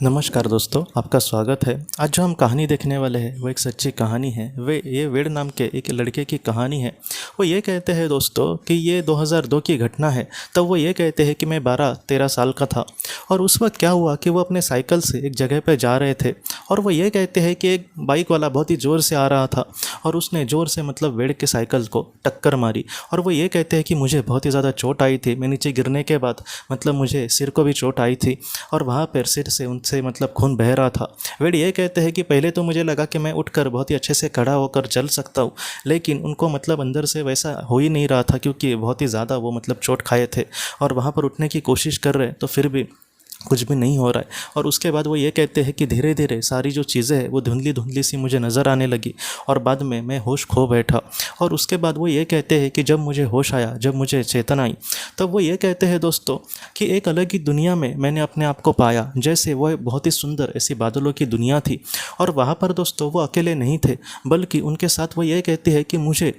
नमस्कार दोस्तों, आपका स्वागत है। आज जो हम कहानी देखने वाले हैं वो एक सच्ची कहानी है। ये वेड नाम के एक लड़के की कहानी है। वो ये कहते हैं दोस्तों कि ये 2002 की घटना है। तब वो ये कहते हैं कि मैं 12-13 साल का था और उस वक्त क्या हुआ कि वो अपने साइकिल से एक जगह पर जा रहे थे और वो ये कहते हैं कि एक बाइक वाला बहुत ही ज़ोर से आ रहा था और उसने ज़ोर से वेड के साइकिल को टक्कर मारी। और वो ये कहते हैं कि मुझे बहुत ही ज़्यादा चोट आई थी। मैं नीचे गिरने के बाद मुझे सिर को भी चोट आई थी और वहाँ पर सिर से से खून बह रहा था। वेड ये कहते हैं कि पहले तो मुझे लगा कि मैं उठकर बहुत ही अच्छे से खड़ा होकर चल सकता हूँ, लेकिन उनको अंदर से वैसा हो ही नहीं रहा था क्योंकि बहुत ही ज़्यादा वो चोट खाए थे और वहाँ पर उठने की कोशिश कर रहे तो फिर भी कुछ भी नहीं हो रहा है। और उसके बाद वो ये कहते हैं कि धीरे धीरे सारी जो चीज़ें हैं वो धुंधली धुंधली सी मुझे नज़र आने लगी और बाद में मैं होश खो बैठा। और उसके बाद वो ये कहते हैं कि जब मुझे होश आया, जब मुझे चेतना आई, तब वो ये कहते हैं दोस्तों कि एक अलग ही दुनिया में मैंने अपने आप को पाया। जैसे वो बहुत ही सुंदर ऐसी बादलों की दुनिया थी और वहाँ पर दोस्तों वो अकेले नहीं थे, बल्कि उनके साथ वो ये कहते हैं कि मुझे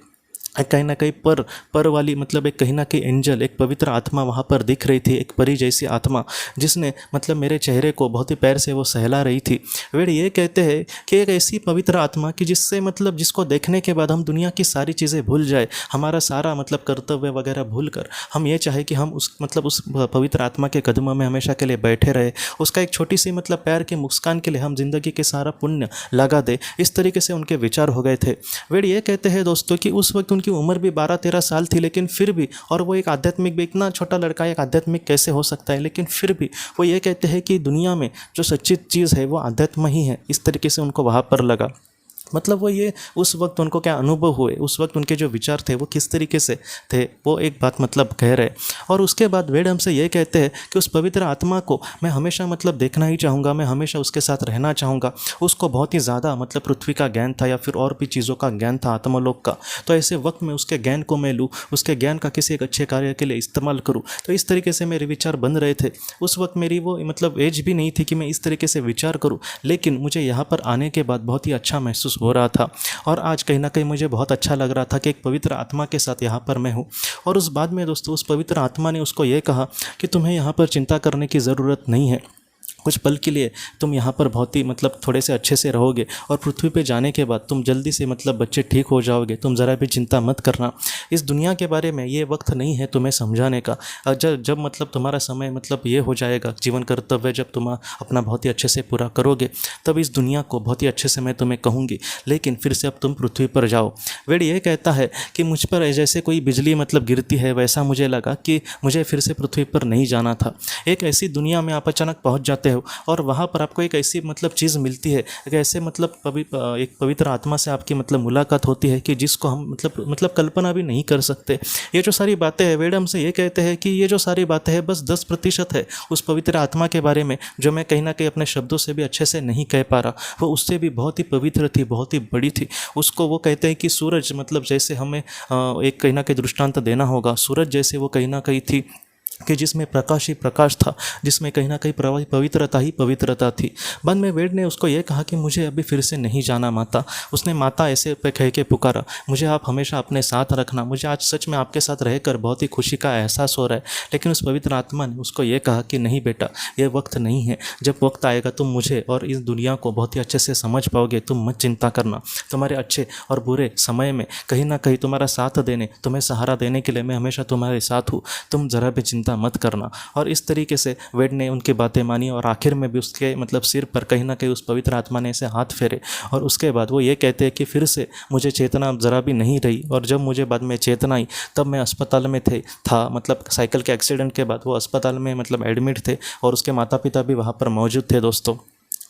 कहीं ना कहीं पर वाली एक कहीं ना कहीं एंजल, एक पवित्र आत्मा वहाँ पर दिख रही थी, एक परी जैसी आत्मा जिसने मेरे चेहरे को बहुत ही पैर से वो सहला रही थी। वे ये कहते हैं कि एक ऐसी पवित्र आत्मा कि जिससे जिसको देखने के बाद हम दुनिया की सारी चीज़ें भूल जाए, हमारा सारा कर्तव्य वगैरह भूल कर हम ये चाहे कि हम उस पवित्र आत्मा के कदमों में हमेशा के लिए बैठे रहे, उसका एक छोटी सी पैर के मुस्कान के लिए हम जिंदगी के सारा पुण्य लगा दे। इस तरीके से उनके विचार हो गए थे। वे ये कहते हैं दोस्तों कि उस वक्त उनकी उम्र भी 12-13 साल थी, लेकिन फिर भी, और वो एक आध्यात्मिक भी, इतना छोटा लड़का एक आध्यात्मिक कैसे हो सकता है, लेकिन फिर भी वो ये कहते हैं कि दुनिया में जो सच्ची चीज़ है वो आध्यात्म ही है। इस तरीके से उनको वहाँ पर लगा। वो ये उस वक्त उनको क्या अनुभव हुए, उस वक्त उनके जो विचार थे वो किस तरीके से थे, वो एक बात कह रहे। और उसके बाद वेड हमसे ये कहते हैं कि उस पवित्र आत्मा को मैं हमेशा देखना ही चाहूँगा, मैं हमेशा उसके साथ रहना चाहूँगा। उसको बहुत ही ज़्यादा पृथ्वी का ज्ञान था या फिर और भी चीज़ों का ज्ञान था, आत्मलोक का। तो ऐसे वक्त में उसके ज्ञान को मैं लूँ, उसके ज्ञान का किसी एक अच्छे कार्य के लिए इस्तेमाल करूँ। तो इस तरीके से मेरे विचार बन रहे थे। उस वक्त मेरी वो एज भी नहीं थी कि मैं इस तरीके से विचार करूँ, लेकिन मुझे यहाँ पर आने के बाद बहुत ही अच्छा महसूस हो रहा था और आज कहीं ना कहीं मुझे बहुत अच्छा लग रहा था कि एक पवित्र आत्मा के साथ यहाँ पर मैं हूँ। और उस बाद में दोस्तों उस पवित्र आत्मा ने उसको ये कहा कि तुम्हें यहाँ पर चिंता करने की ज़रूरत नहीं है, कुछ पल के लिए तुम यहाँ पर बहुत ही थोड़े से अच्छे से रहोगे और पृथ्वी पे जाने के बाद तुम जल्दी से बच्चे ठीक हो जाओगे, तुम ज़रा भी चिंता मत करना। इस दुनिया के बारे में ये वक्त नहीं है तुम्हें समझाने का। जब तुम्हारा समय ये हो जाएगा, जीवन कर्तव्य जब तुम अपना बहुत ही अच्छे से पूरा करोगे, तब इस दुनिया को बहुत ही अच्छे से मैं तुम्हें कहूँगी, लेकिन फिर से अब तुम पृथ्वी पर जाओ। वेड ये कहता है कि मुझ पर जैसे कोई बिजली गिरती है, वैसा मुझे लगा कि मुझे फिर से पृथ्वी पर नहीं जाना था। एक ऐसी दुनिया में आप अचानक पहुँच जाते हो और वहाँ पर आपको एक ऐसी चीज़ मिलती है, एक ऐसे एक पवित्र आत्मा से आपकी मुलाकात होती है कि जिसको हम कल्पना भी नहीं कर सकते। ये जो सारी बातें हैं, वेड हमसे ये कहते हैं कि ये जो सारी बातें हैं बस 10% है उस पवित्र आत्मा के बारे में, जो मैं कहीं ना कहीं अपने शब्दों से भी अच्छे से नहीं कह पा रहा। वो उससे भी बहुत ही पवित्र थी, बहुत ही बड़ी थी। उसको वो कहते हैं कि सूरज जैसे हमें एक कहीं ना कहीं दृष्टांत देना होगा, सूरज जैसे वो कहीं ना कहीं थी कि जिसमें प्रकाश ही प्रकाश था, जिसमें कहीं ना कहीं पवित्रता ही पवित्रता थी। बाद में वेड ने उसको ये कहा कि मुझे अभी फिर से नहीं जाना माता। उसने माता ऐसे पे कह के पुकारा, मुझे आप हमेशा अपने साथ रखना, मुझे आज सच में आपके साथ रहकर बहुत ही खुशी का एहसास हो रहा है। लेकिन उस पवित्र आत्मा ने उसको ये कहा कि नहीं बेटा, ये वक्त नहीं है। जब वक्त आएगा तुम मुझे और इस दुनिया को बहुत ही अच्छे से समझ पाओगे, तुम मत चिंता करना। तुम्हारे अच्छे और बुरे समय में कहीं ना कहीं तुम्हारा साथ देने, तुम्हें सहारा देने के लिए मैं हमेशा तुम्हारे साथ हूँ, तुम ज़रा भी चिंता मत करना। और इस तरीके से वेड ने उनकी बातें मानी और आखिर में भी उसके सिर पर कहीं ना कहीं उस पवित्र आत्मा ने ऐसे हाथ फेरे। और उसके बाद वो ये कहते हैं कि फिर से मुझे चेतना ज़रा भी नहीं रही और जब मुझे बाद में चेतना आई तब मैं अस्पताल में था साइकिल के एक्सीडेंट के बाद वो अस्पताल में एडमिट थे और उसके माता पिता भी वहाँ पर मौजूद थे दोस्तों।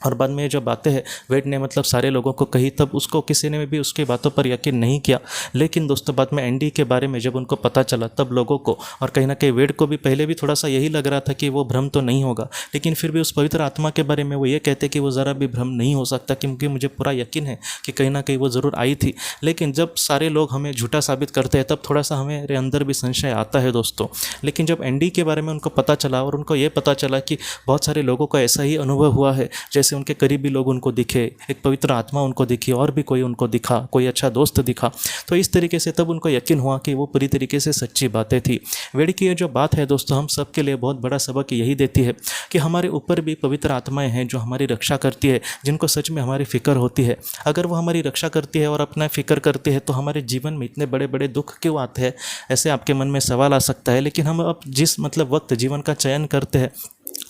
और बाद में जो बातें हैं वेड ने सारे लोगों को कही, तब उसको किसी ने भी उसकी बातों पर यकीन नहीं किया। लेकिन दोस्तों बाद में एंडी के बारे में जब उनको पता चला, तब लोगों को और कहीं ना कहीं वेड को भी पहले भी थोड़ा सा यही लग रहा था कि वो भ्रम तो नहीं होगा, लेकिन फिर भी उस पवित्र आत्मा के बारे में वो ये कहते कि वो ज़रा भी भ्रम नहीं हो सकता, क्योंकि मुझे पूरा यकीन है कि कहीं ना कहीं वो ज़रूर आई थी। लेकिन जब सारे लोग हमें झूठा साबित करते हैं तब थोड़ा सा हमारे अंदर भी संशय आता है दोस्तों। लेकिन जब एंडी के बारे में उनको पता चला और उनको ये पता चला कि बहुत सारे लोगों को ऐसा ही अनुभव हुआ है, जैसे जैसे उनके करीबी लोग उनको दिखे, एक पवित्र आत्मा उनको दिखी, और भी कोई उनको दिखा, कोई अच्छा दोस्त दिखा, तो इस तरीके से तब उनको यकीन हुआ कि वो पूरी तरीके से सच्ची बातें थी। वेड़ की ये जो बात है दोस्तों, हम सब के लिए बहुत बड़ा सबक यही देती है कि हमारे ऊपर भी पवित्र आत्माएं हैं जो हमारी रक्षा करती है, जिनको सच में हमारी फ़िक्र होती है। अगर वो हमारी रक्षा करती है और अपना फ़िक्र करती है तो हमारे जीवन में इतने बड़े बड़े दुख क्यों आते हैं, ऐसे आपके मन में सवाल आ सकता है। लेकिन हम अब जिस वक्त जीवन का चयन करते हैं,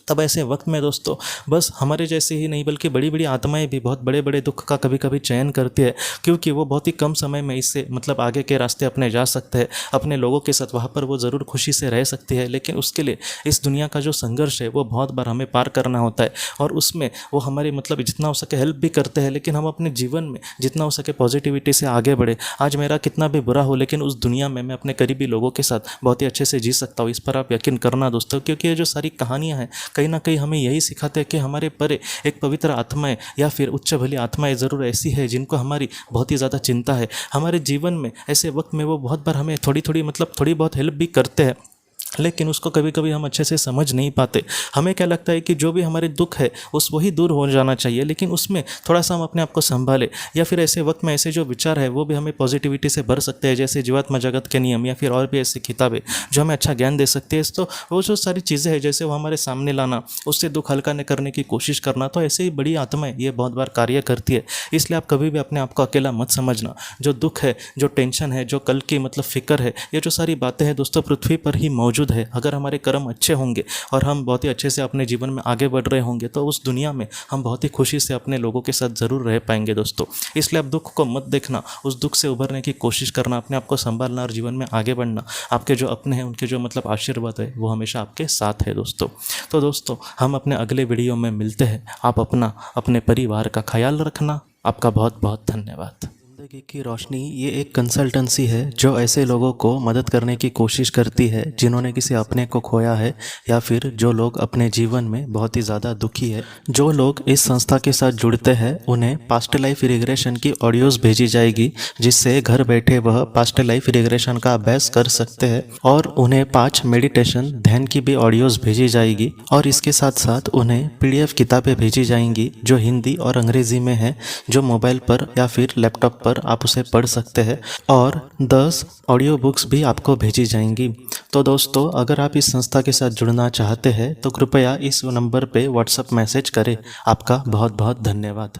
तब ऐसे वक्त में दोस्तों बस हमारे जैसे ही नहीं बल्कि बड़ी बड़ी आत्माएं भी बहुत बड़े बड़े दुख का कभी कभी चयन करती है, क्योंकि वो बहुत ही कम समय में इससे आगे के रास्ते अपने जा सकते हैं, अपने लोगों के साथ वहाँ पर वो ज़रूर खुशी से रह सकती है। लेकिन उसके लिए इस दुनिया का जो संघर्ष है वो बहुत बार हमें पार करना होता है, और उसमें वो हमारी जितना हो सके हेल्प भी करते हैं। लेकिन हम अपने जीवन में जितना हो सके पॉजिटिविटी से आगे बढ़े। आज मेरा कितना भी बुरा हो, लेकिन उस दुनिया में मैं अपने करीबी लोगों के साथ बहुत ही अच्छे से जी सकता हूँ। इस पर आप यकीन करना दोस्तों, क्योंकि ये जो सारी कहानियाँ हैं कहीं ना कहीं हमें यही सिखाते हैं कि हमारे परे एक पवित्र आत्माएं या फिर उच्च भली आत्माएं ज़रूर ऐसी है जिनको हमारी बहुत ही ज़्यादा चिंता है। हमारे जीवन में ऐसे वक्त में वो बहुत बार हमें थोड़ी बहुत हेल्प भी करते हैं, लेकिन उसको कभी कभी हम अच्छे से समझ नहीं पाते। हमें क्या लगता है कि जो भी हमारे दुख है उस वही दूर हो जाना चाहिए, लेकिन उसमें थोड़ा सा हम अपने आप को संभालें। या फिर ऐसे वक्त में ऐसे जो विचार है वो भी हमें पॉजिटिविटी से भर सकते हैं, जैसे जीवात्मा जगत के नियम या फिर और भी ऐसी किताबें जो हमें अच्छा ज्ञान दे सकती है। तो वो जो सारी चीज़ें हैं जैसे वो हमारे सामने लाना, उससे दुख हल्का करने की कोशिश करना, तो ऐसे ही बड़ी आत्माएं ये बहुत बार कार्य करती है। इसलिए आप कभी भी अपने आप को अकेला मत समझना। जो दुख है, जो टेंशन है, जो कल की फिक्र है, ये जो सारी बातें हैं दोस्तों पृथ्वी पर ही मौजूद है। अगर हमारे कर्म अच्छे होंगे और हम बहुत ही अच्छे से अपने जीवन में आगे बढ़ रहे होंगे तो उस दुनिया में हम बहुत ही खुशी से अपने लोगों के साथ ज़रूर रह पाएंगे दोस्तों। इसलिए आप दुख को मत देखना, उस दुख से उभरने की कोशिश करना, अपने आप को संभालना और जीवन में आगे बढ़ना। आपके जो अपने हैं उनके जो आशीर्वाद है वो हमेशा आपके साथ है दोस्तों। तो दोस्तों हम अपने अगले वीडियो में मिलते हैं। आप अपने परिवार का ख्याल रखना। आपका बहुत बहुत धन्यवाद। ज़िंदगी की रोशनी ये एक कंसल्टेंसी है जो ऐसे लोगों को मदद करने की कोशिश करती है जिन्होंने किसी अपने को खोया है, या फिर जो लोग अपने जीवन में बहुत ही ज़्यादा दुखी है। जो लोग इस संस्था के साथ जुड़ते हैं उन्हें पास्ट लाइफ रिग्रेशन की ऑडियोज़ भेजी जाएगी, जिससे घर बैठे वह पास्ट लाइफ रिग्रेशन का अभ्यास कर सकते हैं। और उन्हें 5 मेडिटेशन ध्यान की भी ऑडियोज़ भेजी जाएगी, और इसके साथ साथ उन्हें PDF किताबें भेजी जाएंगी जो हिंदी और अंग्रेज़ी में है, जो मोबाइल पर या फिर लैपटॉप पर आप उसे पढ़ सकते हैं। और 10 ऑडियो बुक्स भी आपको भेजी जाएंगी। तो दोस्तों अगर आप इस संस्था के साथ जुड़ना चाहते हैं तो कृपया इस नंबर पे व्हाट्सएप मैसेज करें। आपका बहुत बहुत धन्यवाद।